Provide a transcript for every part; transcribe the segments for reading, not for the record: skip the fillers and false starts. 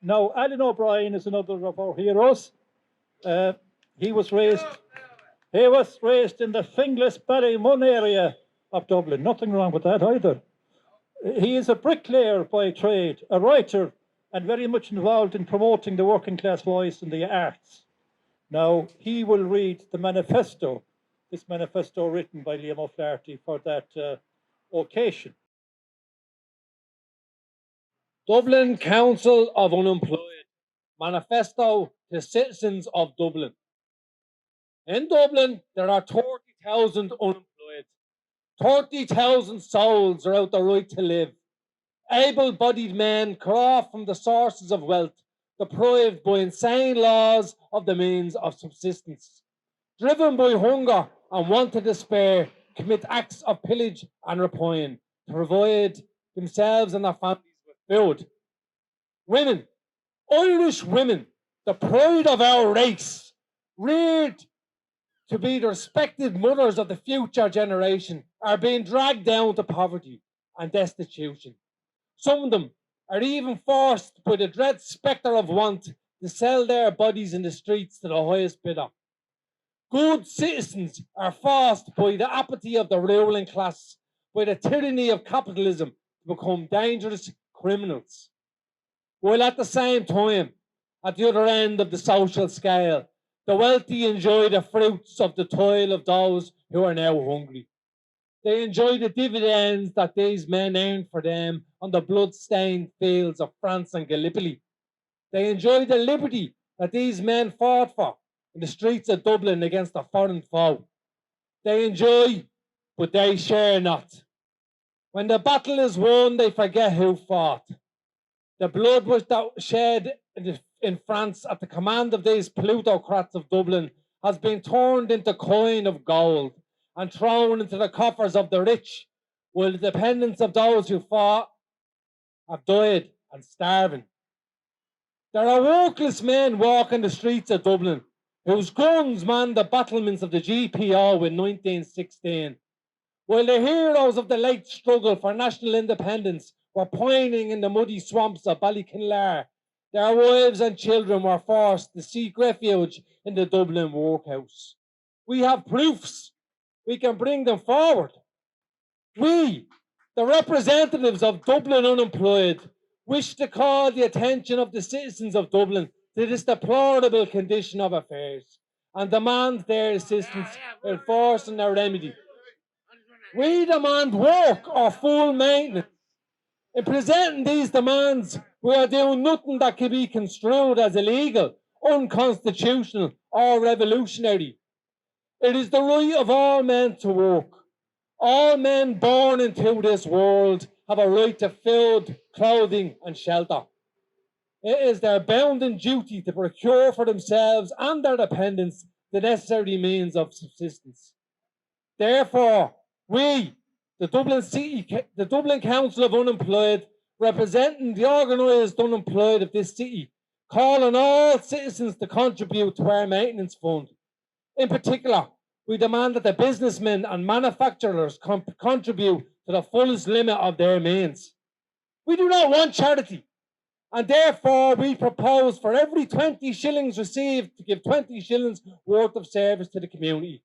Now, Alan O'Brien is another of our heroes. Uh, he was raised in the Finglas Ballymun area of Dublin. Nothing wrong with that either. He is a bricklayer by trade, a writer, and very much involved in promoting the working class voice in the arts. Now, he will read the manifesto, this manifesto written by Liam O'Flaherty for that occasion. Dublin Council of Unemployed Manifesto to Citizens of Dublin. In Dublin, there are 30,000 unemployed. 30,000 souls are out the right to live. Able-bodied men cut off from the sources of wealth, deprived by insane laws of the means of subsistence. Driven by hunger and want to despair, commit acts of pillage and rapine to provide themselves and their families with food. Women, Irish women, the pride of our race, reared to be the respected mothers of the future generation, are being dragged down to poverty and destitution. Some of them are even forced by the dread spectre of want to sell their bodies in the streets to the highest bidder. Good citizens are forced by the apathy of the ruling class, by the tyranny of capitalism, to become dangerous criminals. While at the same time, at the other end of the social scale, the wealthy enjoy the fruits of the toil of those who are now hungry. They enjoy the dividends that these men earned for them on the blood-stained fields of France and Gallipoli. They enjoy the liberty that these men fought for in the streets of Dublin against a foreign foe. They enjoy, but they share not. When the battle is won, they forget who fought. The blood was shed in France at the command of these plutocrats of Dublin has been turned into coin of gold and thrown into the coffers of the rich, while the dependents of those who fought have died and starving. There are workless men walking the streets of Dublin whose guns manned the battlements of the GPO in 1916, while the heroes of the late struggle for national independence were pining in the muddy swamps of Ballykinlar. Their wives and children were forced to seek refuge in the Dublin workhouse. We have proofs. We can bring them forward. We, the representatives of Dublin Unemployed, wish to call the attention of the citizens of Dublin to this deplorable condition of affairs and demand their assistance in forcing a remedy. We demand work or full maintenance. In presenting these demands, we are doing nothing that can be construed as illegal, unconstitutional, or revolutionary. It is the right of all men to work. All men born into this world have a right to food, clothing, and shelter. It is their bounden duty to procure for themselves and their dependents the necessary means of subsistence. Therefore, we, the Dublin Council of Unemployed, representing the organised unemployed of this city, call on all citizens to contribute to our maintenance fund. In particular, we demand that the businessmen and manufacturers contribute to the fullest limit of their means. We do not want charity, and therefore we propose for every 20 shillings received to give 20 shillings worth of service to the community.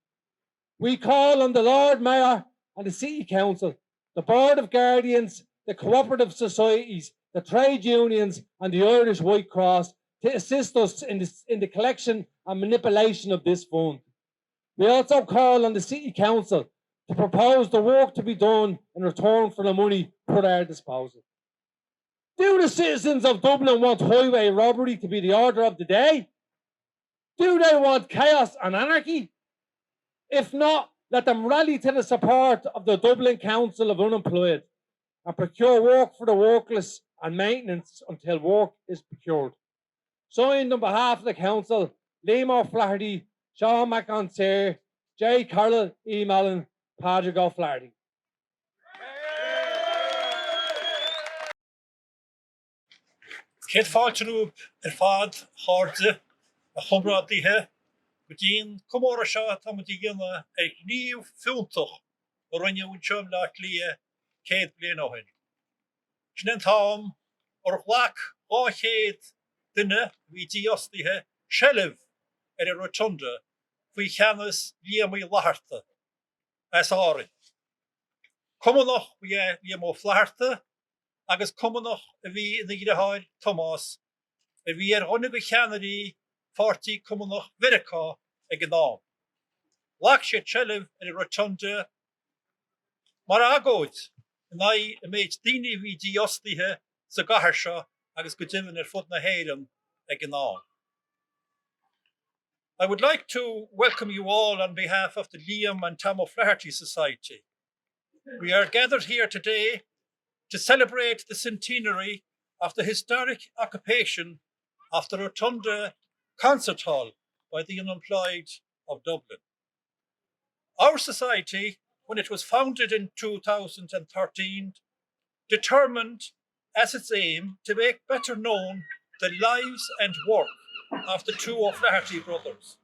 We call on the Lord Mayor and the City Council, the Board of Guardians, the cooperative societies, the trade unions, and the Irish White Cross to assist us in the collection and manipulation of this fund. We also call on the City Council to propose the work to be done in return for the money put at our disposal. Do the citizens of Dublin want highway robbery to be the order of the day? Do they want chaos and anarchy? If not, let them rally to the support of the Dublin Council of Unemployed and procure work for the workless and maintenance until work is procured. Signed on behalf of the Council, Liam O'Flaherty, Sean McIntyre, J. Carroll, E. Mallon, Padraig O'Flaherty. Céad fáilteanú fad háirde a chomrádaithe go dtíon comóra seo tá dtíanana ag níomh fiúntach a rinne únseom leat lia céad bliain óhain. Snan tám ar ghlach 800 Dinne, vi diostithe, Sheliv, rotunda, vi Chanas, Liam Laharte, as Ari. Cumanoch, vi Liam Flarte, agus cumanoch, vi the Thomas, vi honnig Chanary, 40 cumanoch Virka, Eganam. Laksha Sheliv, rotunda, Maragod, nai made dini vi diostithe, Sagaharsha, agus Gudivin Futna Hayden, Eganam. I would like to welcome you all on behalf of the Liam and Tam O'Flaherty Society. We are gathered here today to celebrate the centenary of the historic occupation of the Rotunda Concert Hall by the Unemployed of Dublin. Our society, when it was founded in 2013, determined as its aim to make better known the lives and work of the two O'Flaherty brothers,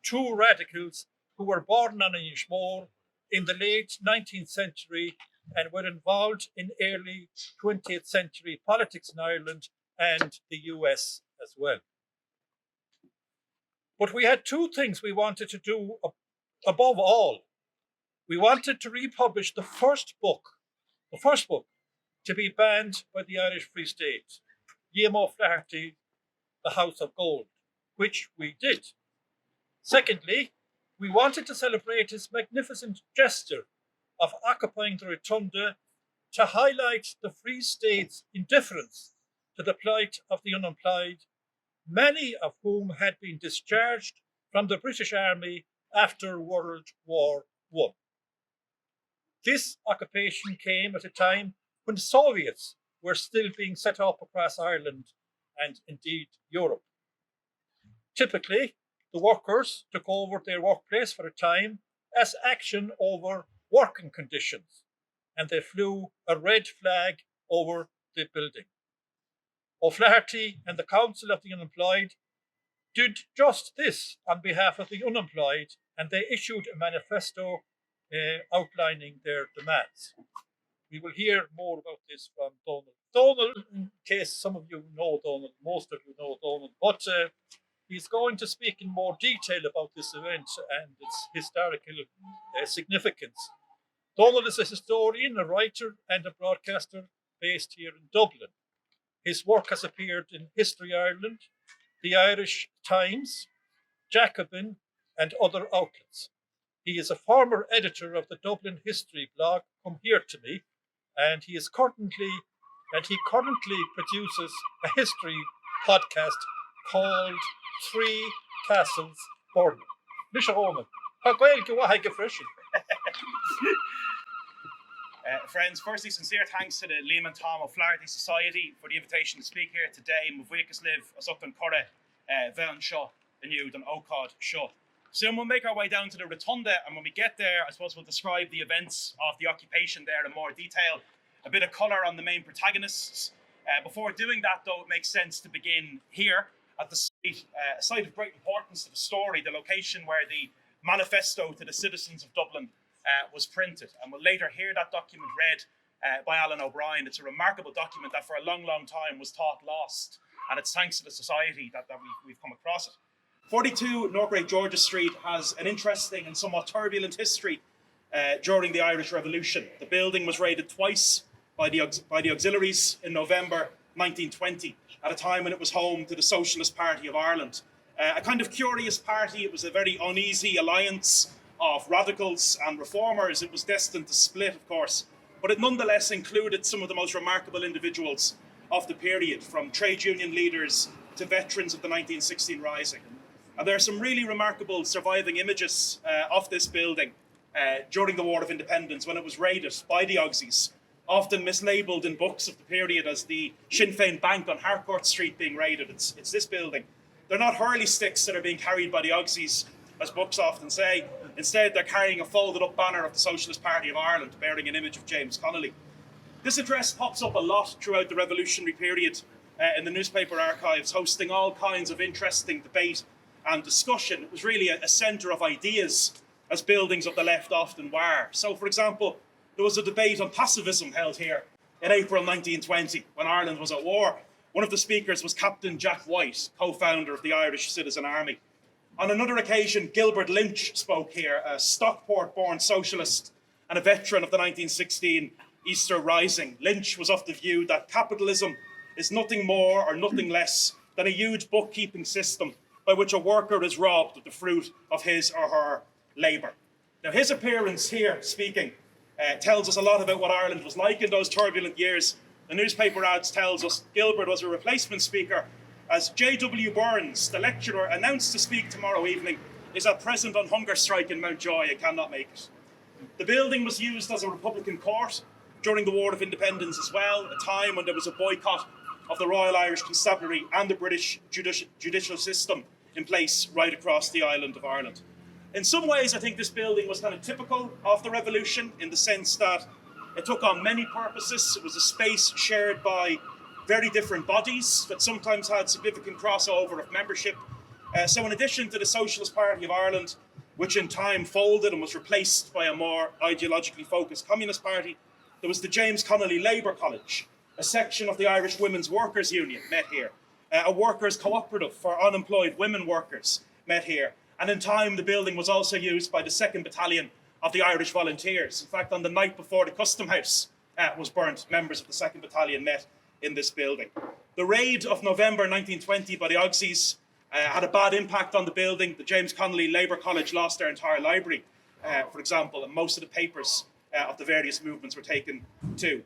two radicals who were born on Inishmore in the late 19th century and were involved in early 20th century politics in Ireland and the US as well. But we had two things we wanted to do above all. We wanted to republish the first book to be banned by the Irish Free State, Liam O'Flaherty, The House of Gold, which we did. Secondly, we wanted to celebrate his magnificent gesture of occupying the Rotunda to highlight the Free State's indifference to the plight of the unemployed, many of whom had been discharged from the British Army after World War I. This occupation came at a time when the Soviets were still being set up across Ireland and indeed Europe. Typically, the workers took over their workplace for a time as action over working conditions, and they flew a red flag over the building. O'Flaherty and the Council of the Unemployed did just this on behalf of the unemployed, and they issued a manifesto outlining their demands. We will hear more about this from Donald. Donald, in case some of you know Donald, most of you know Donald, but he's going to speak in more detail about this event and its historical significance. Donald is a historian, a writer, and a broadcaster based here in Dublin. His work has appeared in History Ireland, the Irish Times, Jacobin, and other outlets. He is a former editor of the Dublin history blog Come Here to Me, and he currently produces a history podcast called Three Castles Burn. Misha Holman, friends, firstly, sincere thanks to the Liam and Tom O'Flaherty Society for the invitation to speak here today. Mvuikas live as up in Corre, Velan Shaw, the new and Okod Shaw. Soon we'll make our way down to the Rotunda, and when we get there, I suppose we'll describe the events of the occupation there in more detail, a bit of colour on the main protagonists. Before doing that, though, it makes sense to begin here at the site of great importance to the story, the location where the manifesto to the citizens of Dublin was printed. And we'll later hear that document read by Alan O'Brien. It's a remarkable document that for a long, long time was thought lost. And it's thanks to the society that we've come across it. 42 North Great George's Street has an interesting and somewhat turbulent history during the Irish Revolution. The building was raided twice by the auxiliaries in November 1920, at a time when it was home to the Socialist Party of Ireland. A kind of curious party. It was a very uneasy alliance of radicals and reformers. It was destined to split, of course, but it nonetheless included some of the most remarkable individuals of the period, from trade union leaders to veterans of the 1916 Rising. And there are some really remarkable surviving images of this building during the War of Independence, when it was raided by the Auxies, often mislabelled in books of the period as the Sinn Féin Bank on Harcourt Street being raided. It's this building. They're not hurley sticks that are being carried by the Auxies, as books often say. Instead, they're carrying a folded up banner of the Socialist Party of Ireland, bearing an image of James Connolly. This address pops up a lot throughout the revolutionary period in the newspaper archives, hosting all kinds of interesting debate and discussion. It was really a centre of ideas, as buildings of the left often were. So, for example, there was a debate on pacifism held here in April 1920, when Ireland was at war. One of the speakers was Captain Jack White, co-founder of the Irish Citizen Army. On another occasion, Gilbert Lynch spoke here, a Stockport-born socialist and a veteran of the 1916 Easter Rising. Lynch was of the view that capitalism is nothing more or nothing less than a huge bookkeeping system by which a worker is robbed of the fruit of his or her labour. Now, his appearance here speaking tells us a lot about what Ireland was like in those turbulent years. The newspaper ads tells us Gilbert was a replacement speaker, as J.W. Burns, the lecturer announced to speak tomorrow evening, is at present on hunger strike in Mountjoy and cannot make it. The building was used as a Republican court during the War of Independence as well, a time when there was a boycott of the Royal Irish Constabulary and the British judicial system in place right across the island of Ireland. In some ways, I think this building was kind of typical of the revolution in the sense that it took on many purposes. It was a space shared by very different bodies that sometimes had significant crossover of membership. So in addition to the Socialist Party of Ireland, which in time folded and was replaced by a more ideologically focused Communist Party, there was the James Connolly Labour College, a section of the Irish Women's Workers' Union met here, a workers' cooperative for unemployed women workers met here, and in time the building was also used by the 2nd Battalion of the Irish Volunteers. In fact, on the night before the Custom House was burnt, members of the 2nd Battalion met in this building. The raid of November 1920 by the Auxies had a bad impact on the building. The James Connolly Labour College lost their entire library, for example, and most of the papers of the various movements were taken too.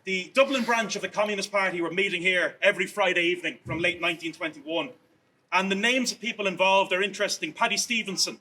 The Dublin branch of the Communist Party were meeting here every Friday evening from late 1921. And the names of people involved are interesting. Paddy Stevenson,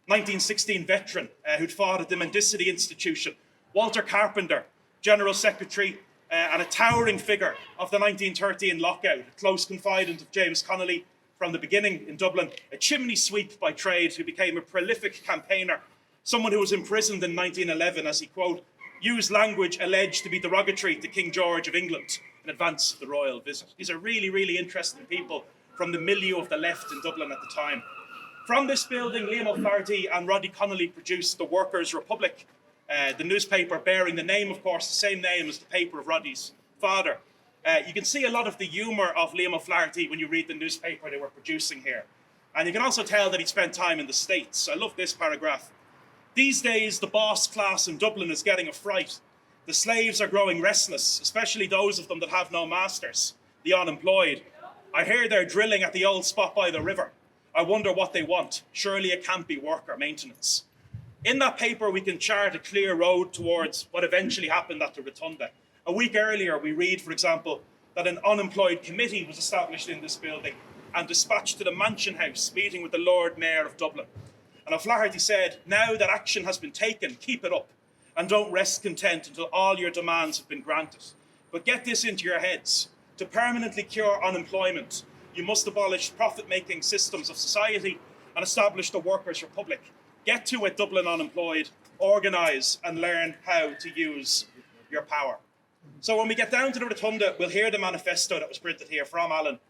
1916 veteran who'd fought at the Mendicity Institution. Walter Carpenter, General Secretary and a towering figure of the 1913 lockout, a close confidant of James Connolly from the beginning in Dublin, a chimney sweep by trade who became a prolific campaigner, someone who was imprisoned in 1911 as he, quote, used language alleged to be derogatory to King George of England in advance of the royal visit. These are really, really interesting people from the milieu of the left in Dublin at the time. From this building, Liam O'Flaherty and Roddy Connolly produced the Workers' Republic, the newspaper bearing the name, of course, the same name as the paper of Roddy's father. You can see a lot of the humour of Liam O'Flaherty when you read the newspaper they were producing here. And you can also tell that he spent time in the States. I love this paragraph. These days, the boss class in Dublin is getting a fright. The slaves are growing restless, especially those of them that have no masters, the unemployed. I hear they're drilling at the old spot by the river. I wonder what they want. Surely it can't be work or maintenance. In that paper, we can chart a clear road towards what eventually happened at the Rotunda. A week earlier, we read, for example, that an unemployed committee was established in this building and dispatched to the Mansion House, meeting with the Lord Mayor of Dublin. And O'Flaherty said, now that action has been taken, keep it up and don't rest content until all your demands have been granted. But get this into your heads. To permanently cure unemployment, you must abolish profit-making systems of society and establish the Workers' Republic. Get to it, Dublin unemployed, organise and learn how to use your power. So when we get down to the Rotunda, we'll hear the manifesto that was printed here from Alan.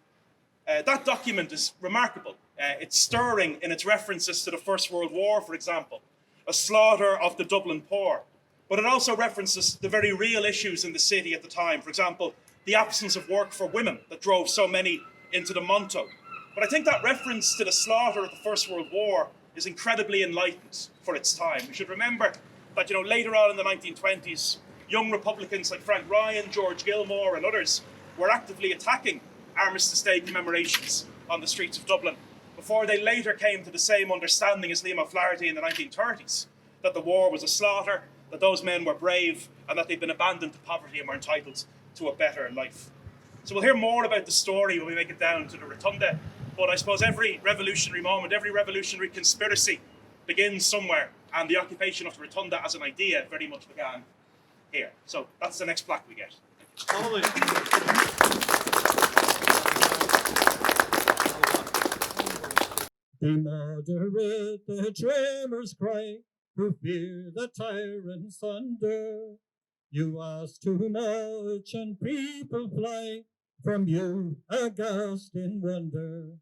That document is remarkable. It's stirring in its references to the First World War, for example, a slaughter of the Dublin poor. But it also references the very real issues in the city at the time. For example, the absence of work for women that drove so many into the Monto. But I think that reference to the slaughter of the First World War is incredibly enlightened for its time. We should remember that, later on in the 1920s, young Republicans like Frank Ryan, George Gilmore and others were actively attacking Armistice Day commemorations on the streets of Dublin before they later came to the same understanding as Liam O'Flaherty in the 1930s, that the war was a slaughter, that those men were brave and that they'd been abandoned to poverty and were entitled to a better life. So we'll hear more about the story when we make it down to the Rotunda, but I suppose every revolutionary moment, every revolutionary conspiracy begins somewhere, and the occupation of the Rotunda as an idea very much began here. So that's the next plaque we get. The moderate, the dreamers cry, who fear the tyrant's thunder. You ask too much and people fly from you, aghast in wonder.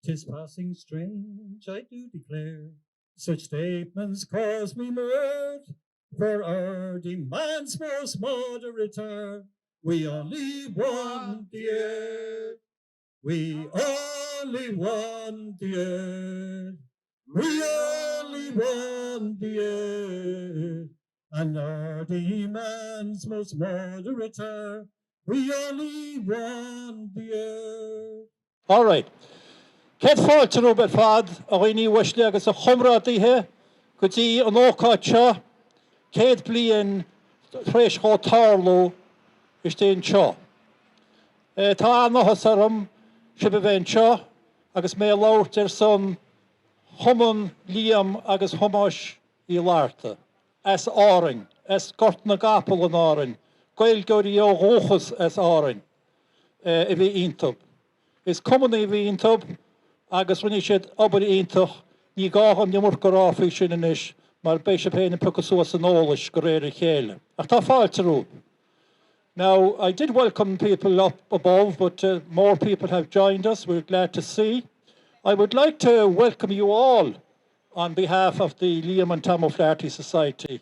'Tis passing strange, I do declare, such statements cause me mirth, for our demands most moderate are, We only want the air. We only want the air. We only want the air. And our demands most moderator. We only want the air. All right. Ket fáilte ú bet fad a roiní weisle agus a chumrátaithe go dtí an ócáid seo, céad bliain thréis chó tarló istéan seo. Tá anachas orm sibh bhéin seo agus mé labhairt son chuman líam agus thomáis í láirta. As árainn, as gort na gapal an árainn, gailgeirí ó róchas as árainn I bhí iontab. Is cumann I bhí iontab agus rinne siad obair iontach ní gáhan nimar go ráfaí sin inis mar béise péna pucasúas an ólais go réir chéile. Ach tá fáilte rú. Now, I did welcome people up above, but more people have joined us. We're glad to see. I would like to welcome you all on behalf of the Liam and Tom O'Flaherty Society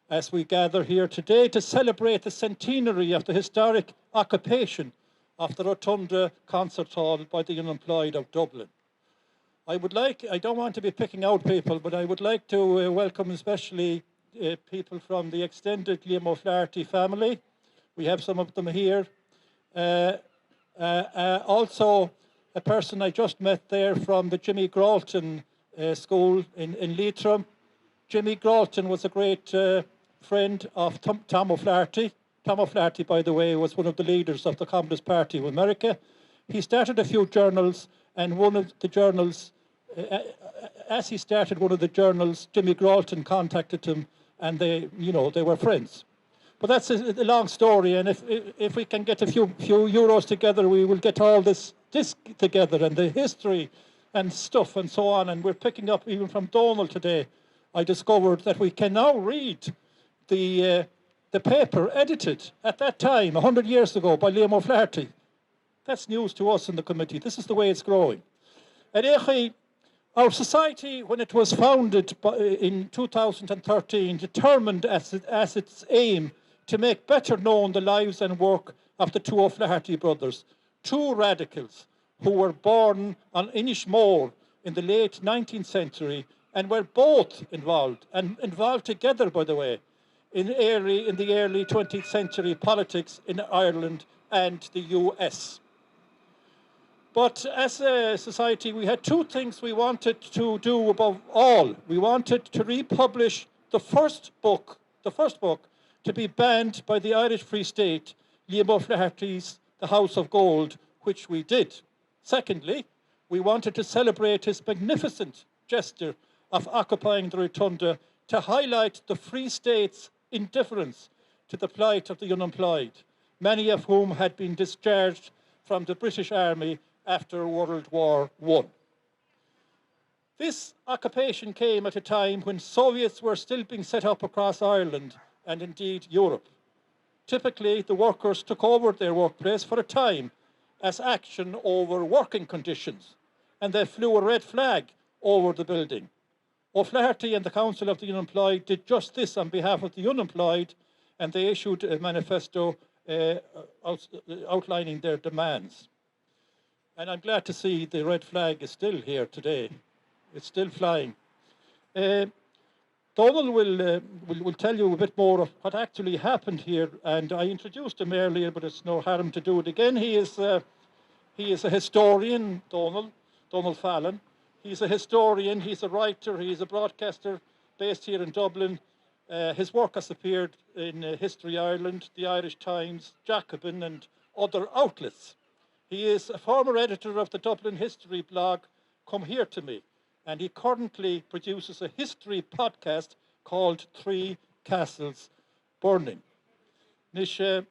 as we gather here today to celebrate the centenary of the historic occupation of the Rotunda Concert Hall by the Unemployed of Dublin. I don't want to be picking out people, but I would like to welcome especially people from the extended Liam O'Flaherty family. We have some of them here. Also, a person I just met there from the Jimmy Gralton School in Leitrim. Jimmy Gralton was a great friend of Tom O'Flaherty. Tom O'Flaherty, by the way, was one of the leaders of the Communist Party of America. He started a few journals, and one of the journals, as he started one of the journals, Jimmy Gralton contacted him, and they were friends. But that's a long story, and if we can get a few euros together, we will get all this together, and the history and stuff and so on. And we're picking up even from Donald today. I discovered that we can now read the paper edited at that time, 100 years ago, by Liam O'Flaherty. That's news to us in the committee. This is the way it's growing. And our society, when it was founded in 2013, determined as its aim to make better known the lives and work of the two O'Flaherty brothers, two radicals who were born on Inishmore in the late 19th century and were both involved together, by the way, in the early 20th century politics in Ireland and the US. But as a society, we had two things we wanted to do above all. We wanted to republish the first book to be banned by the Irish Free State, Liam O'Flaherty's The House of Gold, which we did. Secondly, we wanted to celebrate his magnificent gesture of occupying the Rotunda to highlight the Free State's indifference to the plight of the unemployed, many of whom had been discharged from the British Army after World War I. This occupation came at a time when Soviets were still being set up across Ireland and indeed Europe. Typically, the workers took over their workplace for a time as action over working conditions, and they flew a red flag over the building. O'Flaherty and the Council of the Unemployed did just this on behalf of the unemployed, and they issued a manifesto outlining their demands. And I'm glad to see the red flag is still here today. It's still flying. Donald will tell you a bit more of what actually happened here, and I introduced him earlier, but it's no harm to do it again. He is a historian, Donald Fallon. He's a historian, he's a writer, he's a broadcaster based here in Dublin. His work has appeared in History Ireland, the Irish Times, Jacobin, and other outlets. He is a former editor of the Dublin history blog, Come Here to Me, and he currently produces a history podcast called Three Castles Burning. Nisha,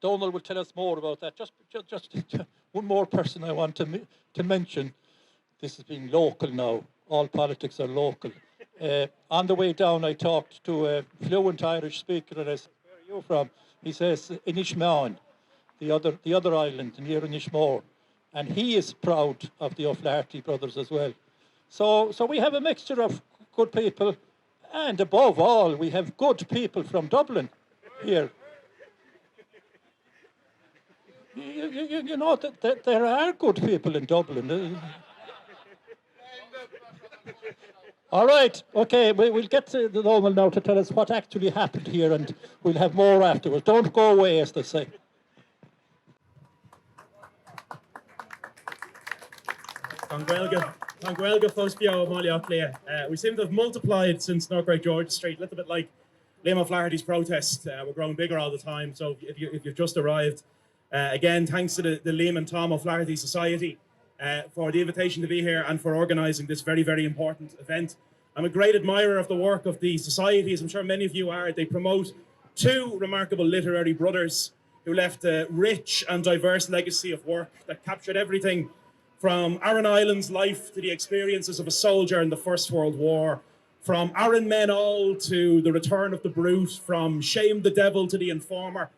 Donald will tell us more about that. Just one more person I want to mention. This is being local now. All politics are local. On the way down, I talked to a fluent Irish speaker, and I said, "Where are you from?" He says, Inishmaan, the other island near Inishmore. And he is proud of the O'Flaherty brothers as well. So we have a mixture of good people, and above all, we have good people from Dublin. here. You know, that there are good people in Dublin. All right, okay, we'll get to the Noel now to tell us what actually happened here, and we'll have more afterwards. Don't go away, as they say. Conguelga Fospio Malioclea. We seem to have multiplied since North Great George Street, a little bit like Liam O'Flaherty's protest. We're growing bigger all the time. So if you've just arrived, again, thanks to the Liam and Tom O'Flaherty Society for the invitation to be here and for organising this very, very important event. I'm a great admirer of the work of the society, as I'm sure many of you are. They promote two remarkable literary brothers who left a rich and diverse legacy of work that captured everything from Aran Island's life to the experiences of a soldier in the First World War, from Aran Men All to The Return of the Brute, from Shame the Devil to The Informer.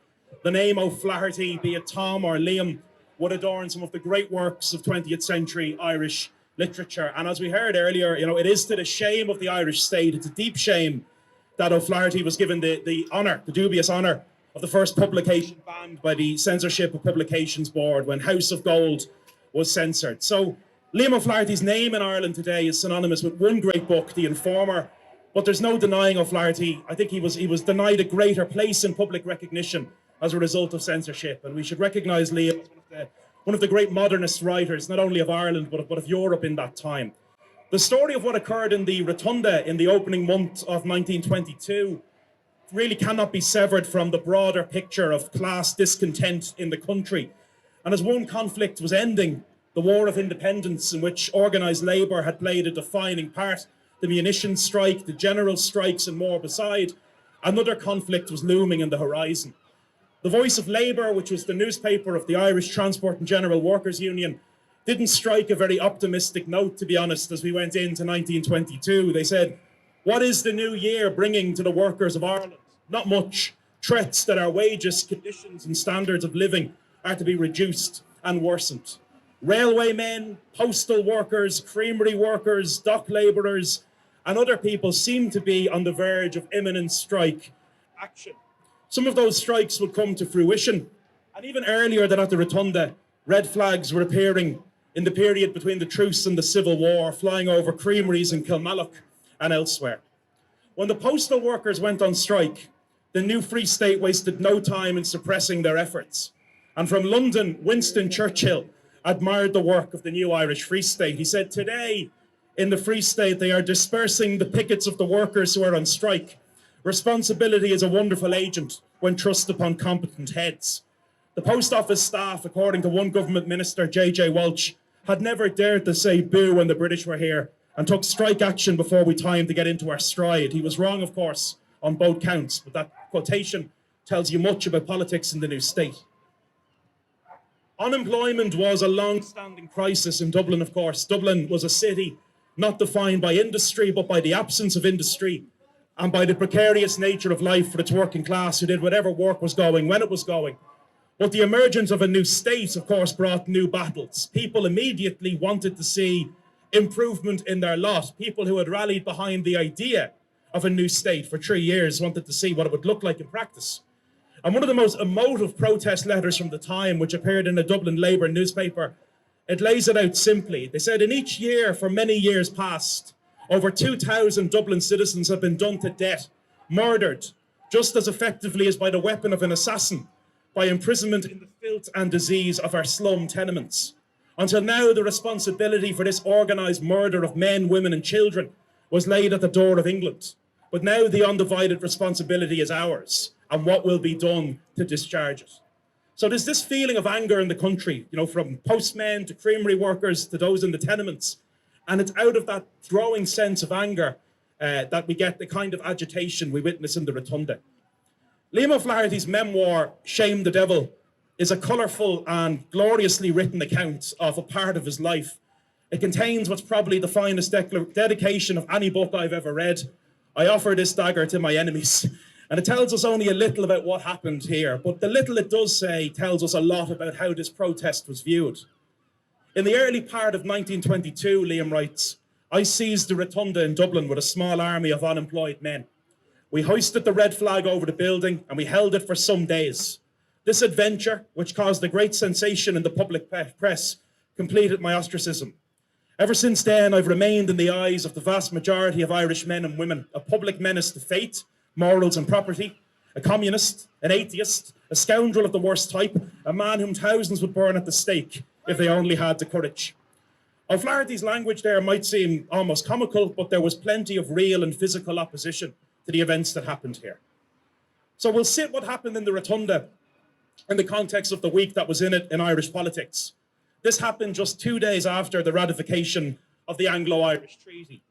The name O'Flaherty, be it Tom or Liam, would adorn some of the great works of 20th century Irish literature. And as we heard earlier, you know, it is to the shame of the Irish state, it's a deep shame that O'Flaherty was given the honour, the dubious honour, of the first publication banned by the Censorship of Publications Board when House of Gold was censored. So Liam O'Flaherty's name in Ireland today is synonymous with one great book, The Informer, but there's no denying O'Flaherty. I think he was denied a greater place in public recognition as a result of censorship, and we should recognise Liam as one of the great modernist writers, not only of Ireland, but of Europe in that time. The story of what occurred in the Rotunda in the opening month of 1922 really cannot be severed from the broader picture of class discontent in the country. And as one conflict was ending, the War of Independence, in which organised labour had played a defining part, the munitions strike, the general strikes and more beside, another conflict was looming on the horizon. The Voice of Labour, which was the newspaper of the Irish Transport and General Workers Union, didn't strike a very optimistic note, to be honest, as we went into 1922. They said, what is the new year bringing to the workers of Ireland? Not much. Threats that our wages, conditions and standards of living are to be reduced and worsened. Railway men, postal workers, creamery workers, dock labourers, and other people seem to be on the verge of imminent strike action. Some of those strikes would come to fruition, and even earlier than at the Rotunda, red flags were appearing in the period between the truce and the Civil War, flying over creameries in Kilmallock and elsewhere. When the postal workers went on strike, the new Free State wasted no time in suppressing their efforts. And from London, Winston Churchill admired the work of the new Irish Free State. He said, today in the Free State, they are dispersing the pickets of the workers who are on strike. Responsibility is a wonderful agent when thrust upon competent heads. The post office staff, according to one government minister, J.J. Walsh, had never dared to say boo when the British were here and took strike action before we time to get into our stride. He was wrong, of course, on both counts, but that quotation tells you much about politics in the new state. Unemployment was a long-standing crisis in Dublin, of course. Dublin was a city not defined by industry, but by the absence of industry and by the precarious nature of life for its working class who did whatever work was going, when it was going. But the emergence of a new state, of course, brought new battles. People immediately wanted to see improvement in their lot. People who had rallied behind the idea of a new state for 3 years wanted to see what it would look like in practice. And one of the most emotive protest letters from the time, which appeared in a Dublin Labour newspaper, it lays it out simply. They said, in each year for many years past, over 2,000 Dublin citizens have been done to death, murdered, just as effectively as by the weapon of an assassin, by imprisonment in the filth and disease of our slum tenements. Until now, the responsibility for this organised murder of men, women and children was laid at the door of England. But now the undivided responsibility is ours, and what will be done to discharge it. So there's this feeling of anger in the country, you know, from postmen to creamery workers to those in the tenements. And it's out of that growing sense of anger that we get the kind of agitation we witness in the Rotunda. Liam O'Flaherty's memoir, Shame the Devil, is a colourful and gloriously written account of a part of his life. It contains what's probably the finest dedication of any book I've ever read. I offer this dagger to my enemies. And it tells us only a little about what happened here, but the little it does say tells us a lot about how this protest was viewed. In the early part of 1922, Liam writes, I seized the Rotunda in Dublin with a small army of unemployed men. We hoisted the red flag over the building and we held it for some days. This adventure, which caused a great sensation in the public press, completed my ostracism. Ever since then, I've remained in the eyes of the vast majority of Irish men and women a public menace to faith, morals and property, a communist, an atheist, a scoundrel of the worst type, a man whom thousands would burn at the stake if they only had the courage. O'Flaherty's language there might seem almost comical, but there was plenty of real and physical opposition to the events that happened here. So we'll sit what happened in the Rotunda in the context of the week that was in it in Irish politics. This happened just 2 days after the ratification of the Anglo-Irish Treaty.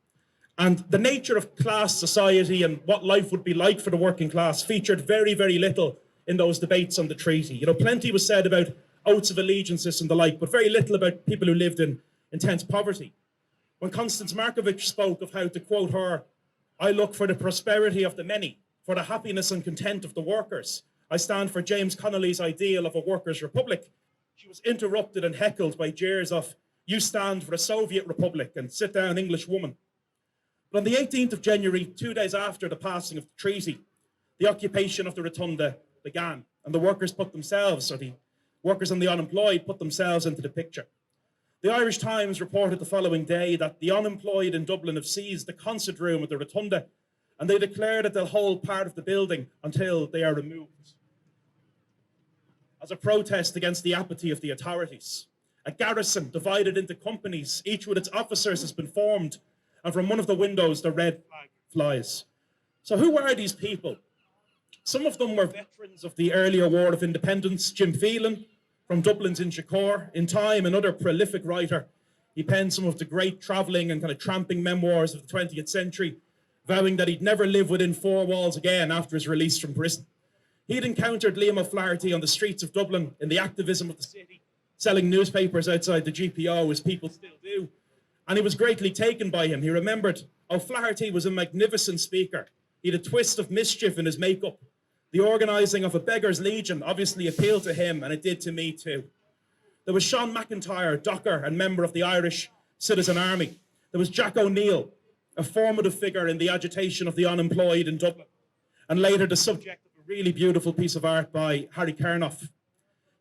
And the nature of class society and what life would be like for the working class featured very, very little in those debates on the treaty. You know, plenty was said about oaths of allegiances and the like, but very little about people who lived in intense poverty. When Constance Markievicz spoke of how, to quote her, "I look for the prosperity of the many, for the happiness and content of the workers. I stand for James Connolly's ideal of a workers' republic," she was interrupted and heckled by jeers of, "You stand for a Soviet republic," and "Sit down, English woman." But on the 18th of January, 2 days after the passing of the treaty, the occupation of the Rotunda began, and the workers put themselves, or the workers and the unemployed put themselves into the picture. The Irish Times reported the following day that the unemployed in Dublin have seized the concert room at the Rotunda, and they declare that they'll hold part of the building until they are removed, as a protest against the apathy of the authorities. A garrison divided into companies, each with its officers, has been formed, and from one of the windows the red flag flies. So who are these people? Some of them were veterans of the earlier War of Independence. Jim Phelan from Dublin's Inchicore, in time another prolific writer. He penned some of the great travelling and kind of tramping memoirs of the 20th century, vowing that he'd never live within four walls again after his release from prison. He'd encountered Liam O'Flaherty on the streets of Dublin in the activism of the city, selling newspapers outside the GPO, as people still do. And he was greatly taken by him. He remembered O'Flaherty was a magnificent speaker. He had a twist of mischief in his makeup. The organising of a Beggars' Legion obviously appealed to him, and it did to me too. There was Sean McIntyre, docker and member of the Irish Citizen Army. There was Jack O'Neill, a formative figure in the agitation of the unemployed in Dublin, and later the subject of a really beautiful piece of art by Harry Kernoff.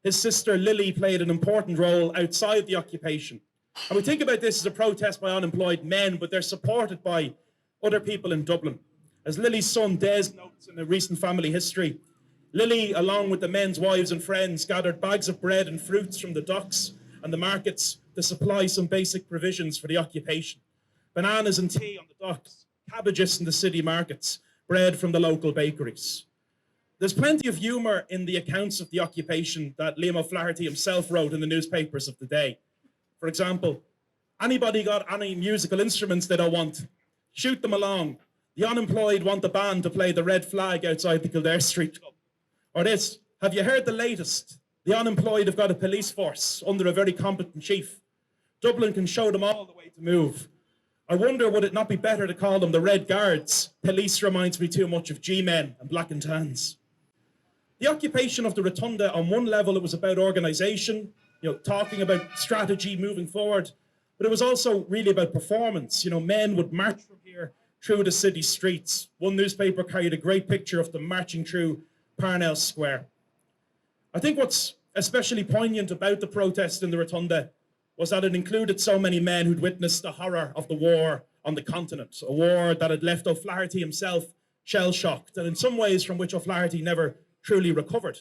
His sister Lily played an important role outside the occupation. And we think about this as a protest by unemployed men, but they're supported by other people in Dublin. As Lily's son Des notes in a recent family history, Lily, along with the men's wives and friends, gathered bags of bread and fruits from the docks and the markets to supply some basic provisions for the occupation. Bananas and tea on the docks, cabbages in the city markets, bread from the local bakeries. There's plenty of humour in the accounts of the occupation that Liam O'Flaherty himself wrote in the newspapers of the day. For example, anybody got any musical instruments they don't want? Shoot them along. The unemployed want the band to play the red flag outside the Kildare Street Club. Or this, have you heard the latest? The unemployed have got a police force under a very competent chief. Dublin can show them all the way to move. I wonder, would it not be better to call them the Red Guards? Police reminds me too much of G-men and black and tans. The occupation of the Rotunda, on one level, it was about organisation, talking about strategy moving forward, but it was also really about performance. Men would march from here through the city streets. One newspaper carried a great picture of them marching through Parnell Square. I think what's especially poignant about the protest in the Rotunda was that it included so many men who'd witnessed the horror of the war on the continent, a war that had left O'Flaherty himself shell-shocked, and in some ways from which O'Flaherty never truly recovered.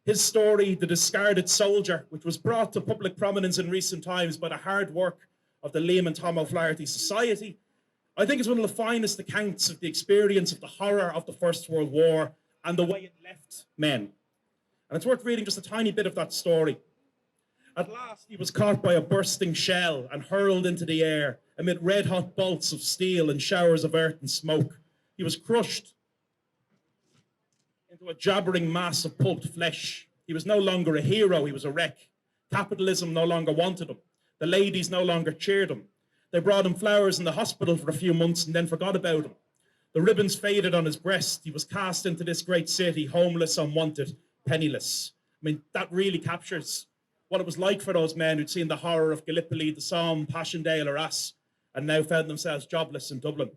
His story, The Discarded Soldier, which was brought to public prominence in recent times by the hard work of the Liam and Tom O'Flaherty Society, I think is one of the finest accounts of the experience of the horror of the First World War and the way it left men. And it's worth reading just a tiny bit of that story. At last, he was caught by a bursting shell and hurled into the air amid red-hot bolts of steel and showers of earth and smoke. He was crushed into a jabbering mass of pulped flesh. He was no longer a hero, he was a wreck. Capitalism no longer wanted him. The ladies no longer cheered him. They brought him flowers in the hospital for a few months and then forgot about him. The ribbons faded on his breast. He was cast into this great city, homeless, unwanted, penniless. I mean, that really captures what it was like for those men who'd seen the horror of Gallipoli, the Somme, Passchendaele or Arras, and now found themselves jobless in Dublin.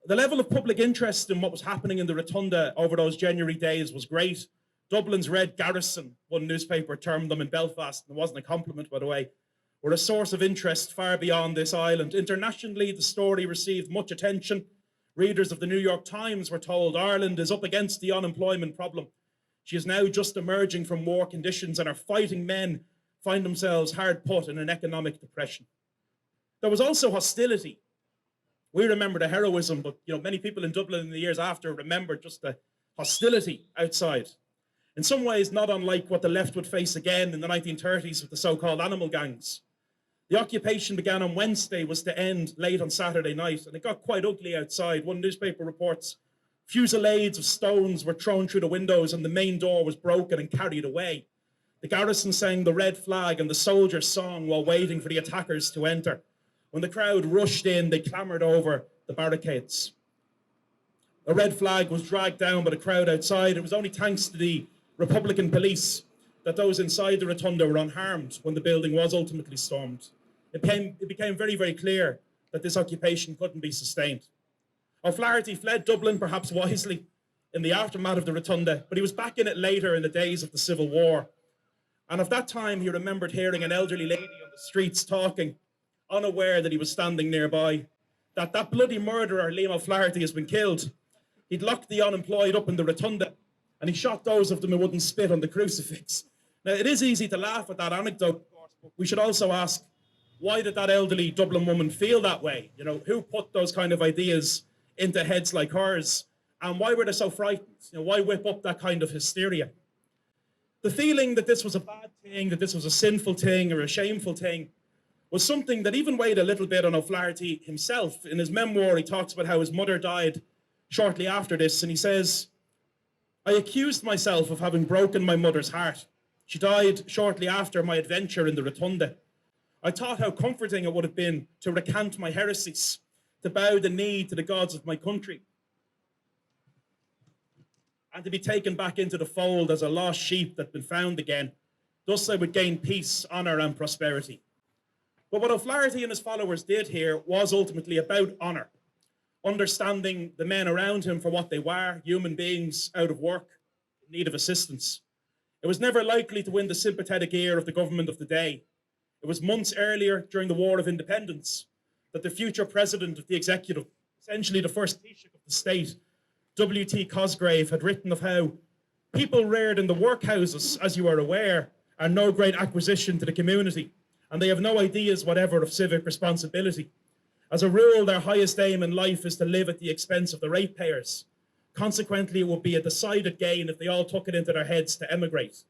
The level of public interest in what was happening in the Rotunda over those January days was great. Dublin's Red Garrison, one newspaper termed them in Belfast, and it wasn't a compliment, by the way, were a source of interest far beyond this island. Internationally, the story received much attention. Readers of the New York Times were told Ireland is up against the unemployment problem. She is now just emerging from war conditions, and our fighting men find themselves hard put in an economic depression. There was also hostility. We remember the heroism, but many people in Dublin in the years after remember just the hostility outside. In some ways, not unlike what the left would face again in the 1930s with the so-called animal gangs. The occupation began on Wednesday, was to end late on Saturday night, and it got quite ugly outside. One newspaper reports fusillades of stones were thrown through the windows and the main door was broken and carried away. The garrison sang the red flag and the soldiers' song while waiting for the attackers to enter. When the crowd rushed in, they clambered over the barricades. The red flag was dragged down by the crowd outside. It was only thanks to the Republican police that those inside the Rotunda were unharmed when the building was ultimately stormed. It became very, very clear that this occupation couldn't be sustained. O'Flaherty fled Dublin, perhaps wisely, in the aftermath of the Rotunda, but he was back in it later in the days of the Civil War. And of that time, he remembered hearing an elderly lady on the streets talking, unaware that he was standing nearby, that bloody murderer, Liam O'Flaherty, has been killed. He'd locked the unemployed up in the Rotunda, and he shot those of them who wouldn't spit on the crucifix. Now, it is easy to laugh at that anecdote, of course, but we should also ask, why did that elderly Dublin woman feel that way? Who put those kind of ideas into heads like hers? And why were they so frightened? Why whip up that kind of hysteria? The feeling that this was a bad thing, that this was a sinful thing or a shameful thing, was something that even weighed a little bit on O'Flaherty himself. In his memoir, he talks about how his mother died shortly after this, and he says, "I accused myself of having broken my mother's heart. She died shortly after my adventure in the Rotunda. I thought how comforting it would have been to recant my heresies, to bow the knee to the gods of my country, and to be taken back into the fold as a lost sheep that had been found again. Thus I would gain peace, honour and prosperity." But what O'Flaherty and his followers did here was ultimately about honour, understanding the men around him for what they were, human beings out of work, in need of assistance. It was never likely to win the sympathetic ear of the government of the day. It was months earlier, during the War of Independence, that the future president of the executive, essentially the first Taoiseach of the state, W.T. Cosgrave, had written of how people reared in the workhouses, as you are aware, are no great acquisition to the community, and they have no ideas whatever of civic responsibility. As a rule, their highest aim in life is to live at the expense of the ratepayers. Consequently, it would be a decided gain if they all took it into their heads to emigrate.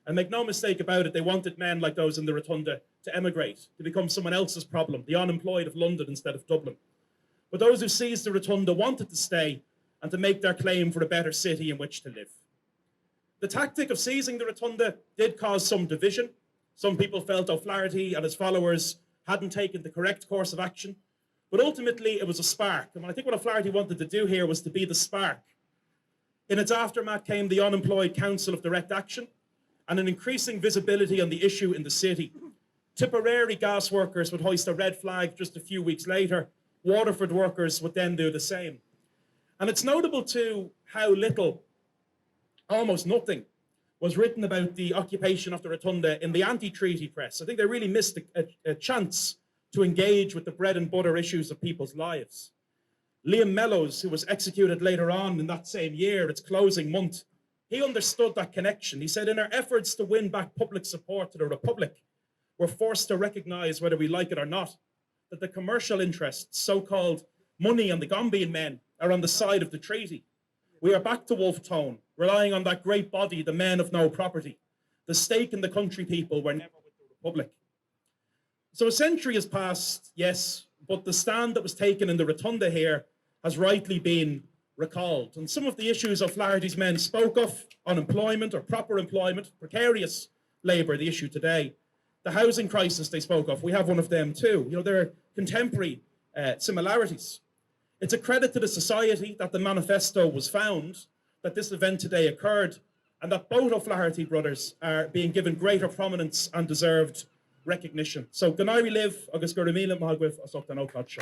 And make no mistake about it, they wanted men like those in the Rotunda to emigrate, to become someone else's problem, the unemployed of London instead of Dublin. But those who seized the Rotunda wanted to stay and to make their claim for a better city in which to live. The tactic of seizing the Rotunda did cause some division. Some people felt O'Flaherty and his followers hadn't taken the correct course of action. But ultimately, it was a spark. And I think what O'Flaherty wanted to do here was to be the spark. In its aftermath came the Unemployed Council of Direct Action and an increasing visibility on the issue in the city. Tipperary gas workers would hoist a red flag just a few weeks later. Waterford workers would then do the same. And it's notable too how little, almost nothing, was written about the occupation of the Rotunda in the anti-treaty press. I think they really missed a chance to engage with the bread and butter issues of people's lives. Liam Mellows, who was executed later on in that same year, its closing month, he understood that connection. He said, in our efforts to win back public support to the Republic, we're forced to recognise, whether we like it or not, that the commercial interests, so-called money and the Gombian men, are on the side of the treaty. We are back to Wolfe Tone, relying on that great body, the men of no property. The stake in the country people were never with the Republic. So a century has passed, yes, but the stand that was taken in the Rotunda here has rightly been recalled. And some of the issues O'Flaherty's men spoke of, unemployment or proper employment, precarious labour, the issue today, the housing crisis they spoke of, we have one of them too. There are contemporary similarities. It's a credit to the society that the manifesto was found, that this event today occurred, and that both O'Flaherty brothers are being given greater prominence and deserved recognition. So, Ganairi Liv, agus Gurimila Mahagwif, Asoktan O'Cod Show.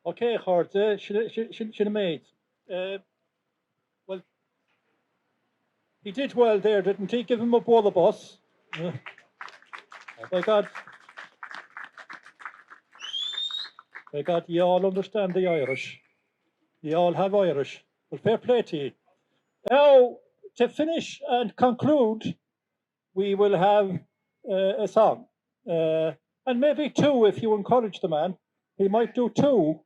Okay, Hart, should have made. Well, he did well there, didn't he? Give him a bowl of bus. Oh my God. My God, you all understand the Irish. You all have Irish. But fair play to you. Now, to finish and conclude, we will have a song. And maybe two if you encourage the man. He might do two.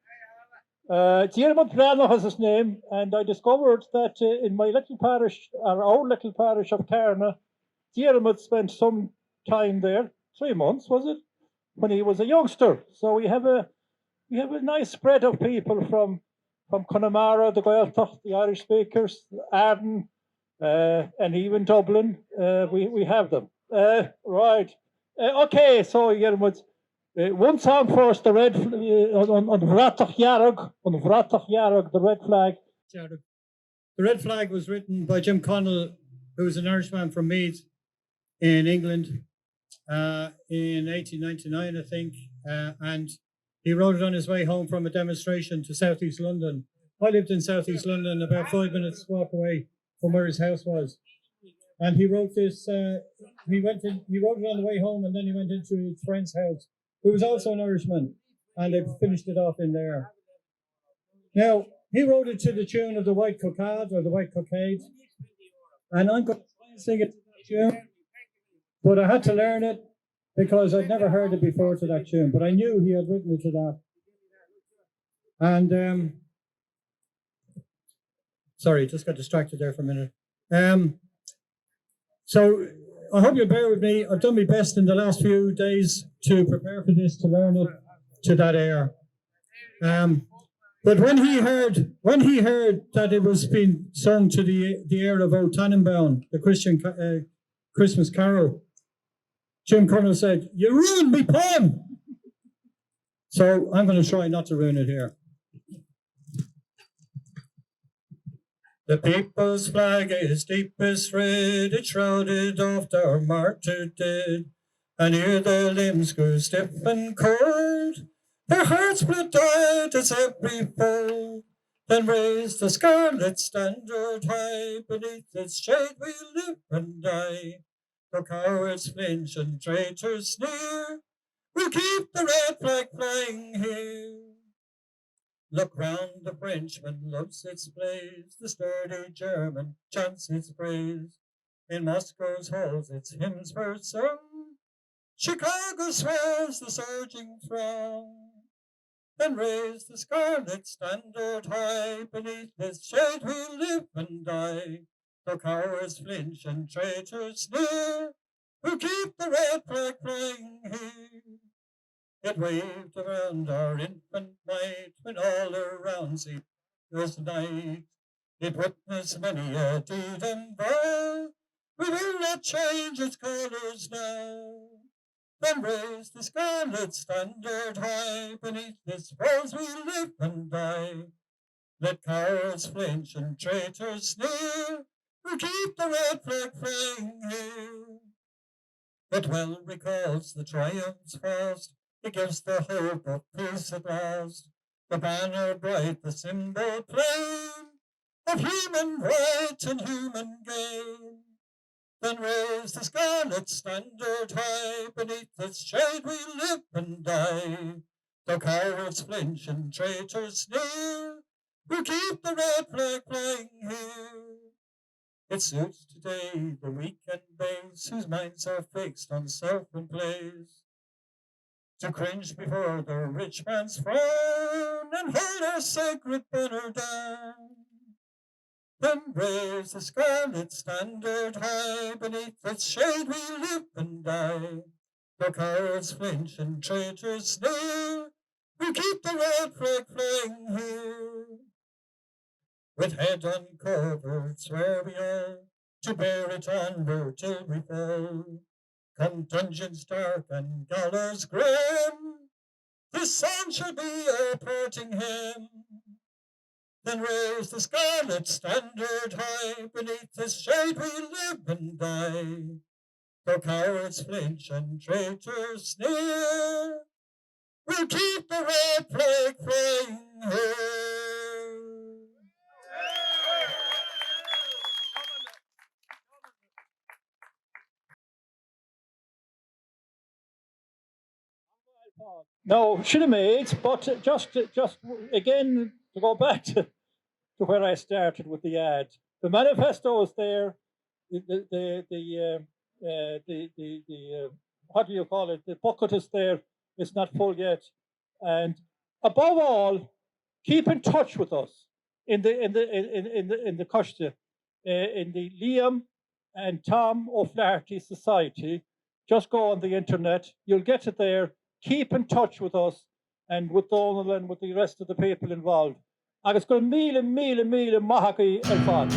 Diarmuid Brano has his name, and I discovered that in my little parish, our own little parish of Carna, Diarmuid spent some time there, 3 months, was it, when he was a youngster. So we have a nice spread of people from Connemara, the Gaeltacht, the Irish speakers, Arden, and even Dublin. We have them. Right. Okay, so Diarmuid. One song first, the red on Vratach Yarog, the red flag. The red flag was written by Jim Connell, who was an Irishman from Meath in England in 1899, I think, and he wrote it on his way home from a demonstration to Southeast London. I lived in Southeast London, about 5 minutes walk away from where his house was. And he wrote this, he wrote it on the way home, and then he went into his friend's house, who was also an Irishman, and they finished it off in there. Now, he wrote it to the tune of the White Cockade, or the White Cockade, and I'm going to try and sing it to that tune, but I had to learn it because I'd never heard it before to that tune, but I knew he had written it to that. And, sorry, just got distracted there for a minute. So I hope you'll bear with me. I've done my best in the last few days to prepare for this, to learn it to that air. But when he heard that it was being sung to the air of O Tannenbaum, the Christian Christmas carol, Jim Connell said, "You ruined me poem." So I'm going to try not to ruin it here. The people's flag is deepest red, it's shrouded oft our martyr dead, and ere their limbs grew stiff and cold, their hearts blood died as every fold. Then raised the scarlet standard high, beneath its shade we live and die. Though cowards flinch and traitors sneer, we'll keep the red flag flying here. Look round, the Frenchman loves its blaze, the sturdy German chants its praise. In Moscow's halls its hymns were sung, Chicago swells the surging throng. Then raise the scarlet standard high, beneath its shade we live and die. Though cowards flinch and traitors sneer, we'll keep the red flag flying here. It waved around our infant might, when all around seemed was night. It witnessed many a deed and vow, we will not change its colours now. Then raise the scarlet standard high, beneath its walls we live and die. Let cowards flinch and traitors sneer, we'll keep the red flag flying here. It well recalls the triumphs past, it gives the hope of peace at last. The banner bright, the symbol plain, of human right and human gain. Then raise the scarlet standard high, beneath its shade we live and die. Though cowards flinch and traitors sneer, we'll keep the red flag flying here. It suits today the weak and base, whose minds are fixed on self and place, to cringe before the rich man's frown and hold our sacred banner down. Then raise the scarlet standard high, beneath its shade we live and die. Though cowards flinch and traitors sneer, we keep the red flag flying here. With head uncovered swear we all, to bear it onward till we fall. Come dungeons dark and gallows grim, this song shall be our parting hymn. Then raise the scarlet standard high, beneath this shade we live and die. Though cowards flinch and traitors sneer, we'll keep the red flag flying high. No, should have made, but just again to go back to where I started with the ad. The manifesto is there. The what do you call it? The bucket is there. It's not full yet. And above all, keep in touch with us in the Costa, in the Liam and Tom O'Flaherty Society. Just go on the internet. You'll get it there. Keep in touch with us and with Donald and with the rest of the people involved. Agus go míle maithagaí ar fad.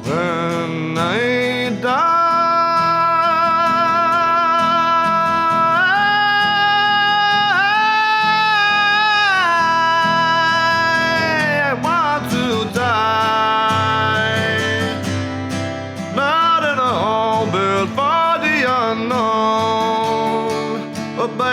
When I die, I want to die, not in a home built for the unknown, but by